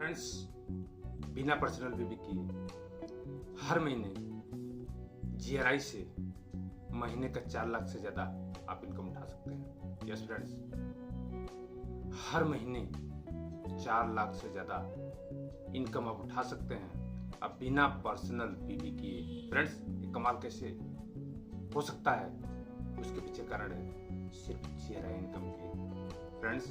Friends, बिना personal बीवी किए हर महीने जीआरआई से महीने का 4 लाख से ज्यादा आप इनकम उठा सकते हैं। यस फ्रेंड्स, हर महीने 4 लाख से ज्यादा इनकम आप उठा सकते हैं अब बिना पर्सनल बीवी किए। फ्रेंड्स, ये कमाल कैसे हो सकता है, उसके पीछे कारण है सिर्फ जीआरआई इनकम की। फ्रेंड्स,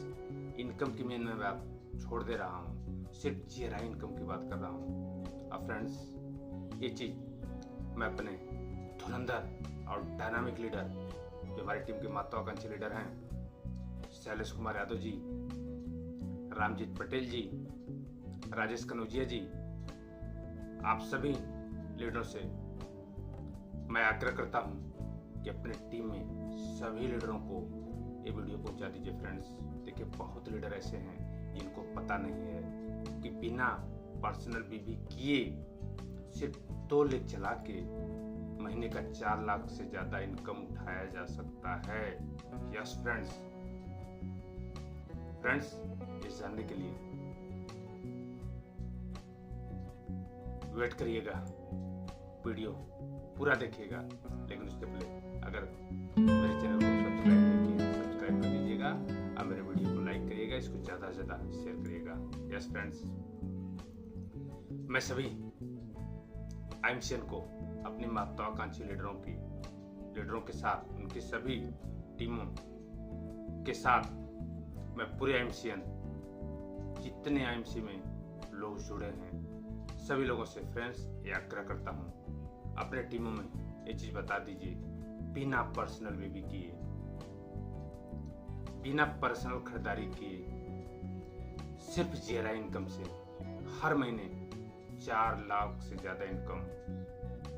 इनकम की मैं बात छोड़ दे रहा हूँ, सिर्फ जीआरआई इनकम की बात कर रहा हूँ। अब फ्रेंड्स, ये चीज मैं अपने धुरंधर और डायनामिक लीडर जो हमारी टीम के महत्वाकांक्षी लीडर हैं, शैलेश कुमार यादव जी, रामजीत पटेल जी, राजेश कनौजिया जी, आप सभी लीडरों से मैं आग्रह करता हूं कि अपने टीम में सभी लीडरों को ये वीडियो पहुंचा दीजिए। फ्रेंड्स, देखिए बहुत लीडर ऐसे हैं जिनको पता नहीं है कि बिना पर्सनल बीवी किए सिर्फ 2 लेख चला के महीने का 4 लाख से ज्यादा इनकम उठाया जा सकता है। यस फ्रेंड्स, ये जानने के लिए वेट करिएगा, वीडियो पूरा देखिएगा। लेकिन उसके पहले अगर मेरे चैनल को सब्सक्राइब नहीं किया सब्सक्राइब कर दीजिएगा और मेरे वीडियो को लाइक करिएगा, इसको ज़्यादा से ज़्यादा शेयर करिएगा। यस फ्रेंड्स, मैं सभी आईएमसीएन को अपनी महत्वाकांक्षी लीडरों के साथ, उनकी सभी टीमों के साथ मैं पूरे आईएमसीएन जितने आईएमसी में लोग जुड़े हैं सभी लोगों से फ्रेंड्स ये आग्रह करता हूँ, अपने टीमों में ये चीज बता दीजिए, बिना पर्सनल बीवी किए, बिना पर्सनल खरीदारी किए सिर्फ जीआरआई इनकम से हर महीने 4 लाख से ज्यादा इनकम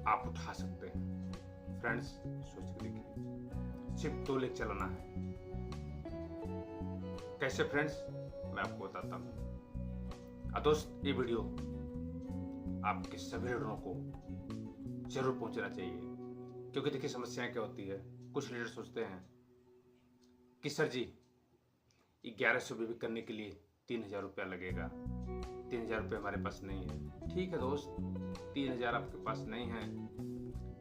आप उठा सकते हैं। फ्रेंड्स, सोच के देखिए, सिर्फ 2 लेख चलाना है। कैसे फ्रेंड्स, मैं आपको बताता हूँ। दोस्त, ये वीडियो आपके सभी लीडरों को जरूर पहुंचना चाहिए, क्योंकि देखिए समस्याएं क्या होती है। कुछ लीडर सोचते हैं कि सर जी 1100 बीवी करने के लिए 3000 रुपया लगेगा, 3000 रुपये हमारे पास नहीं है। ठीक है दोस्त, 3000 आपके पास नहीं है,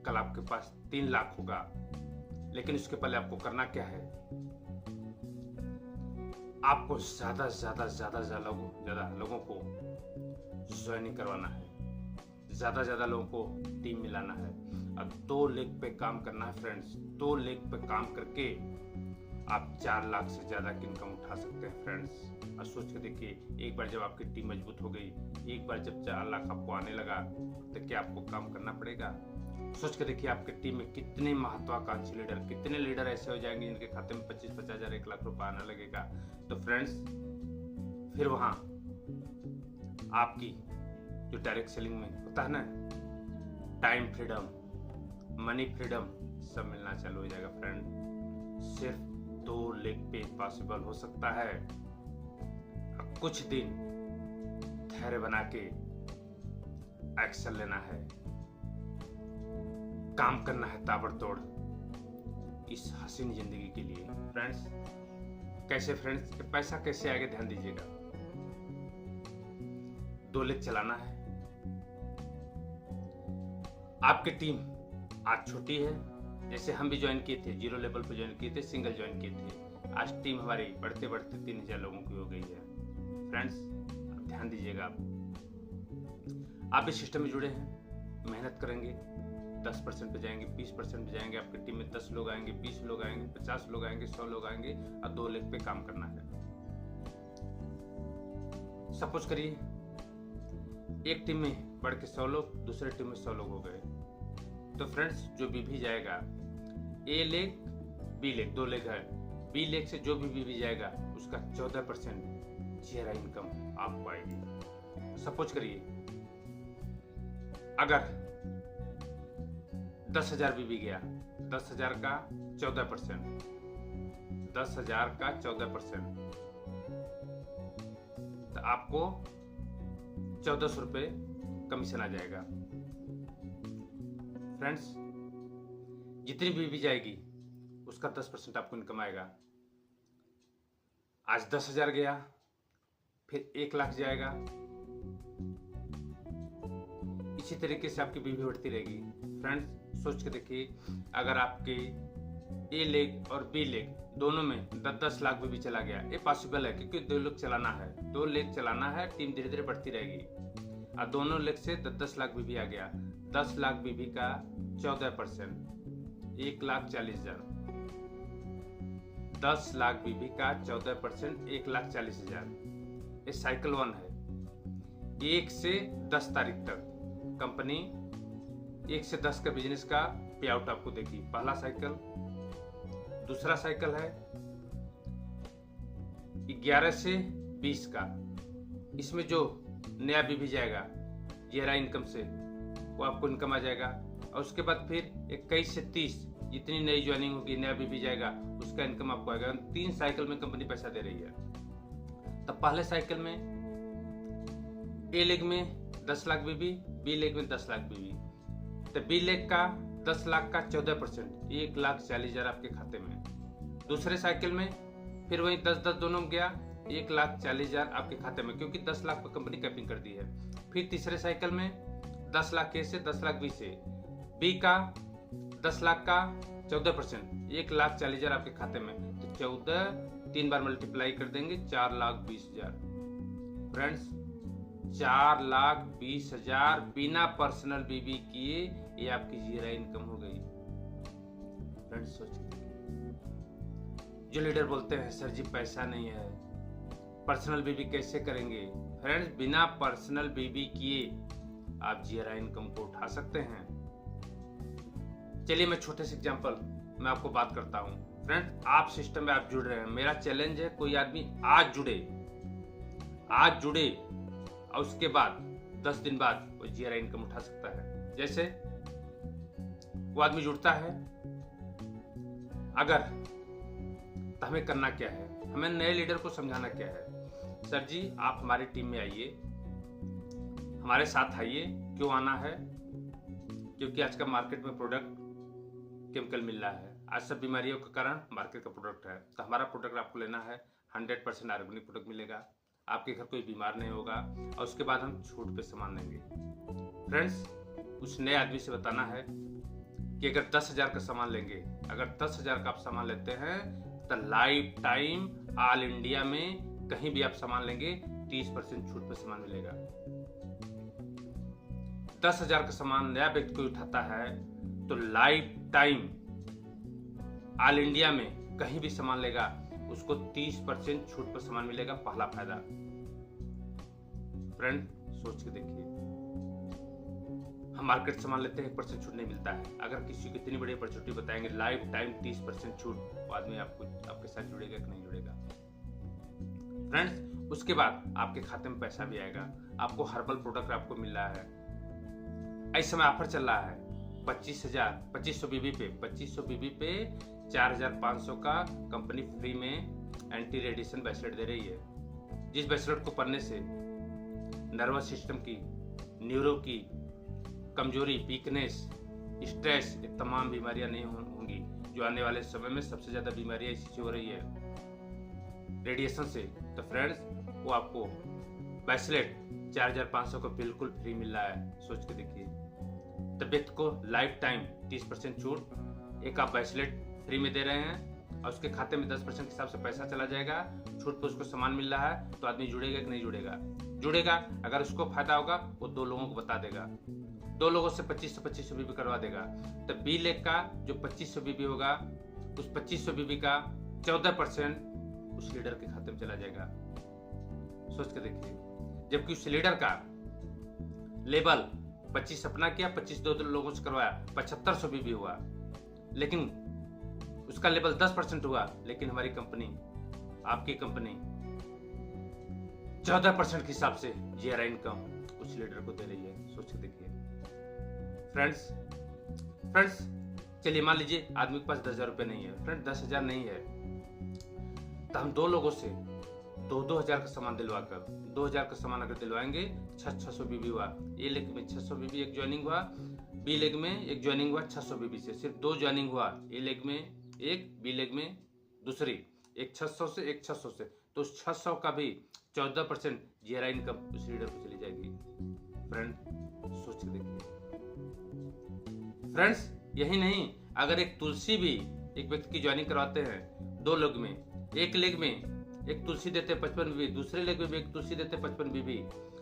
कल आपके पास 3 लाख होगा, लेकिन उसके पहले आपको करना क्या है, आपको ज्यादा लोगों को ज्वाइनिंग करवाना है, ज्यादा लोगों को टीम मिलाना है। अब 2 लेख पे काम करना है फ्रेंड्स। 2 लेख पे काम करके आप 4 लाख से ज्यादा की इनकम उठा सकते हैं फ्रेंड्स। और सोच के देखिए, एक बार जब आपकी टीम मजबूत हो गई, एक बार जब 4 लाख आपको आने लगा, तो क्या आपको काम करना पड़ेगा? सोच के देखिए, आपकी टीम में कितने महत्वाकांक्षी लीडर, कितने लीडर ऐसे हो जाएंगे जिनके खाते में 25-50 हजार 1 लाख रुपए आने लगेगा। तो फ्रेंड्स, फिर वहां आपकी जो डायरेक्ट सेलिंग में होता है ना, टाइम फ्रीडम, मनी फ्रीडम सब मिलना चालू हो जाएगा फ्रेंड। सिर्फ 2 लेख पे पॉसिबल हो सकता है। अब कुछ दिन धैर्य बना के एक्शन लेना है, काम करना है ताबड़तोड़ इस हसीन जिंदगी के लिए। फ्रेंड्स, कैसे फ्रेंड्स, पैसा कैसे आएगा, ध्यान दीजिएगा। 2 लेख चलाना है। आपकी टीम आज छोटी है, जैसे हम भी ज्वाइन किए थे, 0 लेवल पे ज्वाइन किए थे, सिंगल ज्वाइन किए थे। आज टीम हमारी बढ़ते 3000 लोगों की हो गई है। फ्रेंड्स, अब ध्यान दीजिएगा, आप इस सिस्टम में जुड़े हैं, मेहनत करेंगे, 10% पे जाएंगे, 20% पे जाएंगे, आपकी टीम में 10 लोग आएंगे, 20 लोग आएंगे, 50 लोग आएंगे, 100 लोग आएंगे और 2 लेख पे काम करना है। सपोज करिए एक टीम में बढ़ के 100 लोग, दूसरे टीम में 100 लोग हो गए, तो फ्रेंड्स जो भी जाएगा, ए लेख बी लेख, 2 लेख है, बी लेख से जो भी जाएगा उसका 14% जीआरआई इनकम आपको आएगी। सपोज करिए अगर 10,000 बीवी गया, 10,000 का 14%, 10,000 का 14%, तो आपको 1400 रुपये कमीशन आ जाएगा। फ्रेंड्स, जितनी बीवी जाएगी उसका 10% आपको इनकम आएगा। आज 10,000 गया, फिर 1 लाख जाएगा, इसी तरीके से आपकी बीवी बढ़ती रहेगी। फ्रेंड्स सोच के देखिए, अगर आपके ए लेग और बी लेग दोनों में 10-10 लाख बीबी चला गया, ये पॉसिबल है क्योंकि 2 लेग चलाना है, 2 लेग चलाना है, टीम धीरे धीरे बढ़ती रहेगी। और दोनों लेग से 10-10 लाख बीबी आ गया, 10 लाख बीबी का 14%, 1,40,000। 10 लाख बीबी का 14%, 1,40,000। ये साइकिल 1 है। 1 से 10 तारीख तक कंपनी 1 से 10 का बिजनेस का पे आउट आपको देगी। पहला साइकिल। दूसरा साइकिल है 11 से 20 का। इसमें जो नया बीबी जाएगा जीरा इनकम से, वो आपको इनकम आ जाएगा। और उसके बाद फिर 21 से 30 जितनी नई ज्वाइनिंग होगी, नया बीबी जाएगा, उसका इनकम आपको आएगा। 3 साइकिल में कंपनी पैसा दे रही है। तब पहले साइकिल में ए लेग में 10 लाख बीबी, बी लेग में 10 लाख बीबी। तो बी लेग का 10 लाख का 14%, 1,40,000 आपके खाते में। दूसरे साइकिल में फिर वही 10-10 दोनों में गया, 1,40,000 आपके खाते में, क्योंकि 10 लाख पर कंपनी कैपिंग कर दी है। फिर तीसरे साइकिल में 10 लाख ए से 10 लाख बी से, बी का 10 लाख का 14%, 1,40,000 आपके खाते में। तो 14 3 बार मल्टीप्लाई कर देंगे, 4,20,000। फ्रेंड्स 4,20,000 बिना पर्सनल बीबी किए ये आपकी जीरा इनकम हो गई। फ्रेंड्स सोचिए, जो लीडर बोलते हैं सर जी पैसा नहीं है, पर्सनल बीबी कैसे करेंगे? फ्रेंड्स बिना पर्सनल बीबी किए आप जीरा इनकम को उठा सकते हैं। चलिए मैं छोटे से एग्जांपल मैं आपको बात करता हूं। फ्रेंड्स आप सिस्टम में आप जुड़ रहे हैं, मेरा चैलेंज है कोई आदमी आज जुड़े और उसके बाद 10 दिन बाद वो जीरा इनकम उठा सकता है। जैसे वो आदमी जुड़ता है, अगर तो हमें करना क्या है, हमें नए लीडर को समझाना क्या है। सर जी आप हमारी टीम में आइए, हमारे साथ आइए। क्यों आना है? क्योंकि आज का मार्केट में प्रोडक्ट केमिकल मिल रहा है। आज सब बीमारियों के कारण मार्केट का प्रोडक्ट है, तो हमारा प्रोडक्ट आपको लेना है। 100% ऑर्गेनिक प्रोडक्ट मिलेगा, आपके घर कोई बीमार नहीं होगा, और उसके बाद हम छूट पे सामान लेंगे। फ्रेंड्स उस नए आदमी से बताना है कि अगर 10,000 का सामान लेंगे, अगर 10,000 का आप सामान लेते हैं तो लाइफ टाइम ऑल इंडिया में कहीं भी आप सामान लेंगे 30% छूट पे सामान मिलेगा। 10,000 का सामान नया व्यक्ति कोई उठाता है तो लाइफ टाइम ऑल इंडिया में कहीं भी सामान लेगा उसको 30% छूट पर सामान मिलेगा। पहला फायदा। फ्रेंड सोच के देखिए, हम मार्केट सामान लेते हैं 1% छूट नहीं मिलता है। अगर किसी को इतनी बड़ी अपॉर्चुनिटी बताएंगे लाइफ टाइम 30% छूट, वो आदमी आपके साथ जुड़ेगा कि नहीं जुड़ेगा? फ्रेंड्स उसके बाद आपके खाते में पैसा भी आएगा, आपको हर्बल प्रोडक्ट आपको मिल रहा है। इस समय ऑफर चल रहा है 25,000 बीबी पे 2500 बीबी पे 4,500 का कंपनी फ्री में एंटी रेडिएशन ब्रेसलेट दे रही है। जिस ब्रेसलेट को पहनने से नर्वस सिस्टम की, न्यूरो की कमजोरी, वीकनेस, स्ट्रेस, ये तमाम बीमारियां नहीं होंगी, जो आने वाले समय में सबसे ज्यादा बीमारियां इसी से हो रही है, रेडिएशन से। तो फ्रेंड्स वो आपको ब्रेसलेट 4,500 का बिल्कुल फ्री मिल रहा है। सोच के देखिए, तबियत को लाइफ टाइम 30% छूट, एक आप ब्रेसलेट फ्री में दे रहे हैं और उसके खाते में 10% के हिसाब से पैसा चला जाएगा, छूट पे उसको सामान मिल रहा है। तो आदमी जुड़ेगा कि नहीं जुड़ेगा? जुड़ेगा। अगर उसको फायदा होगा वो 2 लोगों को बता देगा, 2 लोगों से 2500 बीबी करवा देगा। तो बी लेग का जो 2500 बीबी होगा, उस 2500 बीबी का 14% उस लीडर के खाते में चला जाएगा। सोच के देखिए, जबकि उस लीडर का लेवल 25 अपना किया, 25 2 लोगों से करवाया, 7500 बीबी हुआ, लेकिन उसका लेवल 10% हुआ। लेकिन हमारी कंपनी, आपकी कंपनी 14% के हिसाब से जीआरआई इनकम उस लीडर को दे रही है। सोच के देखिए फ्रेंड्स चलिए मान लीजिए आदमी के पास 10,000 रुपये नहीं है। फ्रेंड 10,000 नहीं है तो हम 2 लोगों से 2,000 का सामान दिलवाकर, 2,000 का सामान अगर दिलवाएंगे 600 बीबी हुआ। ए लेग में 600 बीबी एक ज्वाइनिंग हुआ, बी लेग में एक ज्वाइनिंग हुआ 600 बीबी से, सिर्फ 2 ज्वाइनिंग हुआ। ए लेग में एक, बी लेग में दूसरी, एक 600 से एक 600 से, तो 600 का भी 14% जीआरआई इनकम उस लीडर को चली जाएगी। फ्रेंड सोच के देखिए फ्रेंड्स। यही नहीं, अगर एक तुलसी भी एक व्यक्ति की ज्वाइनिंग करवाते हैं, 2 लेग में, एक लेग में एक तुलसी देते 55 बीबी, दूसरे लेग में भी एक तुलसी देते 55 बीबी,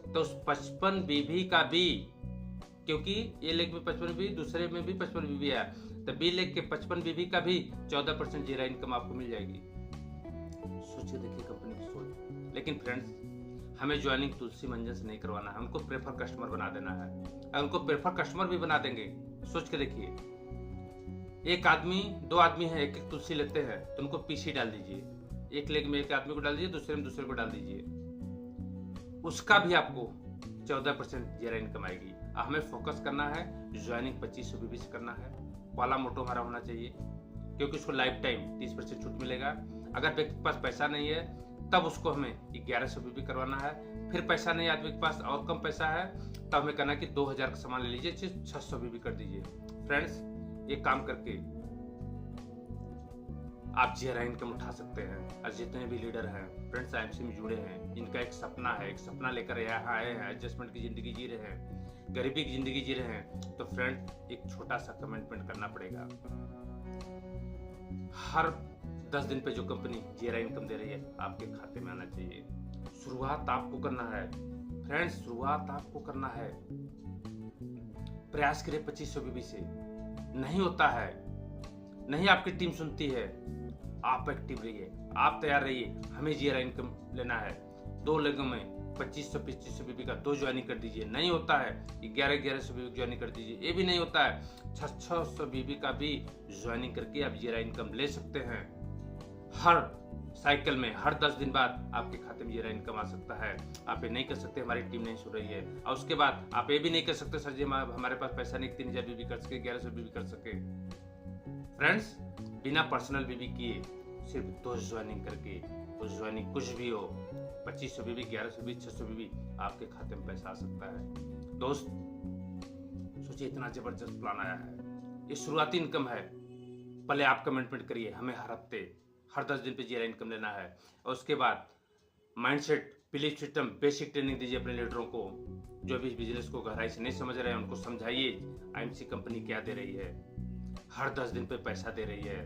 तो उस 55 बीबी का भी, क्योंकि ये लेग में 55 बीबी, दूसरे में भी 55 बीबी है, तो बी लेग के 55 बीबी का भी 14% जीरा इनकम आपको मिल जाएगी। सोचिए देखिए कंपनी की सोच। लेकिन फ्रेंड्स, हमें ज्वाइनिंग तुलसी मंजन से नहीं करवाना है, उनको प्रेफर कस्टमर बना देना है। अगर उनको प्रेफर कस्टमर भी बना देंगे, सोच के देखिए, एक आदमी 2 आदमी है, एक एक तुलसी लेते हैं, तो उनको पीसी डाल दीजिए, एक लेग में एक आदमी को डाल दीजिए, दूसरे में दूसरे को डाल दीजिए, उसका भी आपको 14% जीरा इनकम आएगी। हमें फोकस करना है, ज्वाइनिंग 2500 बीबी से करना है, पहला मोटो हमारा होना चाहिए, क्योंकि उसको लाइफ टाइम 30% छूट मिलेगा। अगर व्यक्ति के पास पैसा नहीं है, तब उसको हमें 1100 बीबी करवाना है। फिर पैसा नहीं, आदमी के पास और कम पैसा है, तब हमें कहना है कि 2000 का सामान ले लीजिए, 600 बीबी कर दीजिए। फ्रेंड्स, ये काम करके आप जीरा इनकम उठा सकते हैं। और जितने भी लीडर हैं फ्रेंड्स, आईएमसी में जुड़े हैं, इनका एक सपना है, एक सपना लेकर यहाँ आए हैं, एडजस्टमेंट की जिंदगी जी रहे हैं, गरीबी की जिंदगी जी रहे हैं, तो फ्रेंड एक छोटा सा कमिटमेंट करना पड़ेगा। हर 10 दिन पे जो कंपनी जीरा इनकम दे रही है, आपके खाते में आना चाहिए। शुरुआत आपको करना है फ्रेंड्स, शुरुआत आपको करना है। प्रयास करिए 2500 बीबी से, नहीं होता है, नहीं आपकी टीम सुनती है, आप एक्टिव रहिए, आप तैयार रहिए। हमें जीरा इनकम लेना है, 2 लेगों में 2500 बीबी का 2 ज्वाइनिंग कर दीजिए। नहीं होता है 1100 बीबी ज्वाइनिंग कर दीजिए। ये भी नहीं होता है 600 बीबी का भी ज्वाइनिंग करके आप जीरा इनकम ले सकते हैं। हर साइकिल में हर 10 दिन बाद आपके खाते में जीरा इनकम आ सकता है। आप ये नहीं कर सकते, हमारी टीम नहीं सुन रही है। और उसके बाद आप ये भी नहीं कर सकते, सर जी हमारे पास पैसा नहीं, 3000 बीबी कर सके, 1100 बीबी कर सके। फ्रेंड्स, बिना पर्सनल बीबी किए सिर्फ 2 ज्वाइनिंग करके, तो ज्वाइनिंग कुछ भी हो, 2500 बीबी, 1100 बीबी, 600 बीबी, आपके खाते में पैसा आ सकता है। दोस्त सोचिए, इतना जबरदस्त प्लान आया है, ये शुरुआती इनकम है। पहले आप कमिटमेंट करिए, हमें हर हफ्ते हर 10 दिन पे जीरा इनकम लेना है। और उसके बाद mindset, belief system, basic training दीजिए अपने लीडरों को। जो भी बिजनेस को गहराई से नहीं समझ रहे हैं, उनको समझाइए आईएमसी कंपनी क्या दे रही है, हर 10 दिन पे पैसा दे रही है।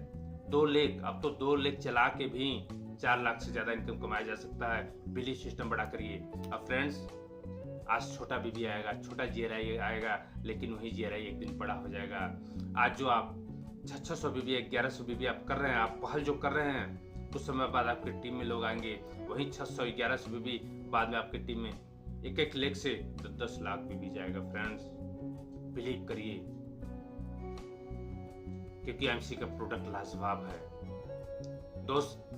2 लेग, अब तो 2 लेग चला के भी 4 लाख से ज्यादा इनकम कमाया जा सकता है। बिलीफ सिस्टम बड़ा करिए। अब फ्रेंड्स, आज छोटा बीबी आएगा, छोटा जीआरआई आएगा, लेकिन वही जीआरआई एक दिन बड़ा हो जाएगा। आज जो आप 600 बीबी, 1100 बीबी आप कर रहे हैं, आप पहल जो कर रहे हैं, कुछ समय बाद आपकी टीम में लोग आएंगे, वही 600, 1100 बीबी बाद में आपकी टीम में एक लेग से 10 लाख बीबी जाएगा। फ्रेंड्स, बिलीव करिए, क्योंकि आईएमसी का प्रोडक्ट लाजवाब है। दोस्त,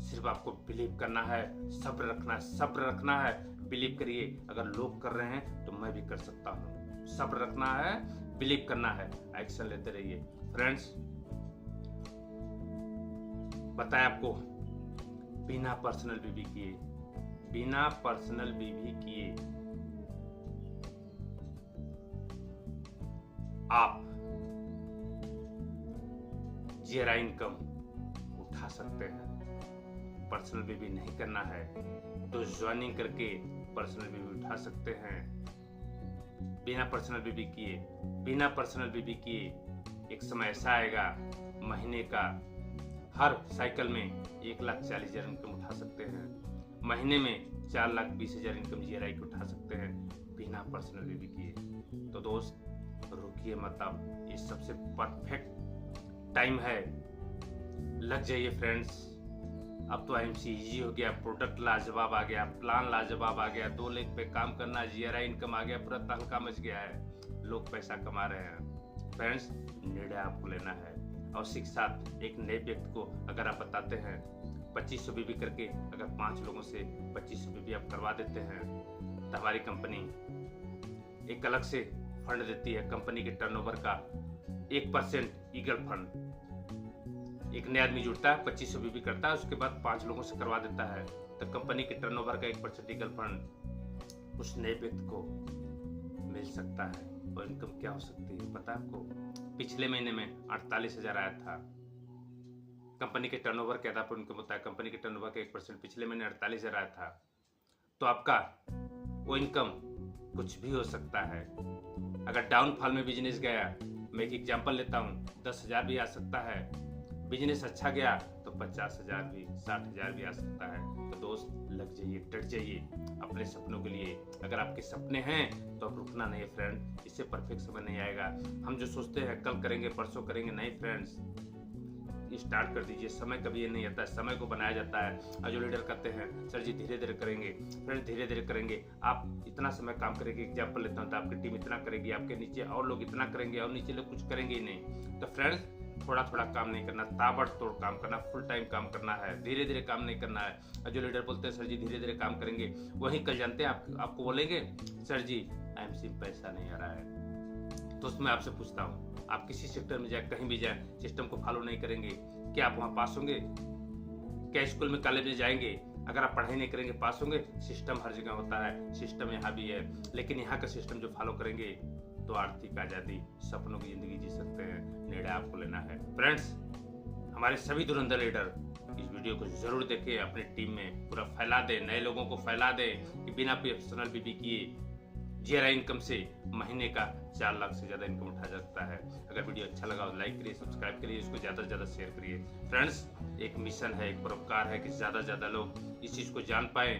सिर्फ आपको बिलीव करना है, सब्र रखना है, सब्र रखना है। बिलीव करिए, अगर लोग कर रहे हैं तो मैं भी कर सकता हूँ। सब्र रखना है, बिलीव करना है, एक्शन लेते रहिए। फ्रेंड्स, बताया आपको, बिना पर्सनल बीबी किए, बिना पर्सनल बीबी किए आप जीरा इनकम उठा सकते हैं। पर्सनल बीबी नहीं करना है तो ज्वाइनिंग करके पर्सनल बीबी उठा सकते हैं। बिना पर्सनल बीबी किए, बिना पर्सनल बीबी किए एक समय ऐसा आएगा, महीने का हर साइकिल में 1,40,000 इनकम उठा सकते हैं। महीने में 4,20,000 इनकम जीआरआई की उठा सकते हैं, बिना पर्सनल बीबी किए। तो दोस्त, रुकिए मत, अब ये सबसे परफेक्ट टाइम है, लग जाइए फ्रेंड्स। अब तो आईएमसी इजी हो गया, प्रोडक्ट लाजवाब आ गया, प्लान लाजवाब आ गया, 2 लेग पे काम करना, जीआरआई इनकम आ गया, पूरा तहलका मच गया है, लोग पैसा कमा रहे हैं। फ्रेंड्स, निर्णय आपको लेना है। और उसी के साथ एक नए व्यक्ति को अगर आप बताते हैं 2500 बीबी करके, अगर 5 लोगों से 2500 बीबी आप करवा देते हैं, तो हमारी कंपनी एक अलग से फंड देती है। कंपनी के टर्नओवर का 1% ईगल फंड। एक नया आदमी जुड़ता है, 2500 बीबी करता है, उसके बाद 5 लोगों से करवा देता है, तो कंपनी के टर्नओवर का 1% ईगल फंड उस नए व्यक्ति को मिल सकता है। और इनकम क्या हो सकती है पता है आपको? पिछले महीने में 48,000 आया था। कंपनी के टर्नओवर के आधार पर इनकम होता है। कंपनी के टर्नओवर का 1% पिछले महीने 48,000 आया था, तो आपका वो इनकम कुछ भी हो सकता है। अगर डाउनफॉल में बिजनेस गया, मैं एक एग्जांपल लेता हूँ, 10,000 भी आ सकता है। बिजनेस अच्छा गया तो 50,000 भी, 60,000 भी आ सकता है। तो दोस्त, लग जाइए, डट जाइए अपने सपनों के लिए। अगर आपके सपने हैं तो अब रुकना नहीं है फ्रेंड, इससे परफेक्ट समय नहीं आएगा। हम जो सोचते हैं कल करेंगे, परसों करेंगे, नहीं फ्रेंड्स, स्टार्ट कर दीजिए। समय कभी ये नहीं आता है, समय को बनाया जाता है। और जो लीडर कहते हैं सर जी धीरे धीरे करेंगे, फ्रेंड धीरे धीरे करेंगे। आप इतना समय काम करेंगे, एग्जाम्पल लेता हूँ, तो आपकी टीम इतना करेगी, आपके नीचे और लोग इतना करेंगे, और नीचे लोग कुछ करेंगे ही नहीं। तो फ्रेंड्स, थोड़ा थोड़ा काम नहीं करना, ताबड़तोड़ काम करना, फुल टाइम काम करना है, धीरे धीरे काम नहीं करना है। और जो लीडर बोलते हैं सर जी धीरे धीरे काम करेंगे, वही कल जानते हैं आपको बोलेंगे सर जी IMC में पैसा नहीं आ रहा है। तो मैं आपसे पूछता हूँ, आप किसी सेक्टर में जाए, कहीं भी जाए, सिस्टम को फॉलो नहीं करेंगे, क्या आप वहाँ पास होंगे? क्या स्कूल में, कॉलेज में जाएंगे, अगर आप पढ़ाई नहीं करेंगे पास होंगे? सिस्टम हर जगह होता है, सिस्टम यहाँ भी है, लेकिन यहाँ का सिस्टम जो फॉलो करेंगे तो आर्थिक आज़ादी, सपनों की जिंदगी जी सकते हैं। निर्णय आपको लेना है। फ्रेंड्स, हमारे सभी धुरंधर लीडर इस वीडियो को जरूर देखें, अपनी टीम में पूरा फैला दें, नए लोगों को फैला दें कि बिना पर्सनल बीबी किए GRI इनकम से महीने का 4 लाख से ज़्यादा इनकम उठा सकता है। अगर वीडियो अच्छा लगा तो लाइक करिए, सब्सक्राइब करिए, इसको ज़्यादा से ज़्यादा शेयर करिए। फ्रेंड्स, एक मिशन है, एक परोपकार है कि ज़्यादा से ज़्यादा लोग इस चीज़ को जान पाएँ।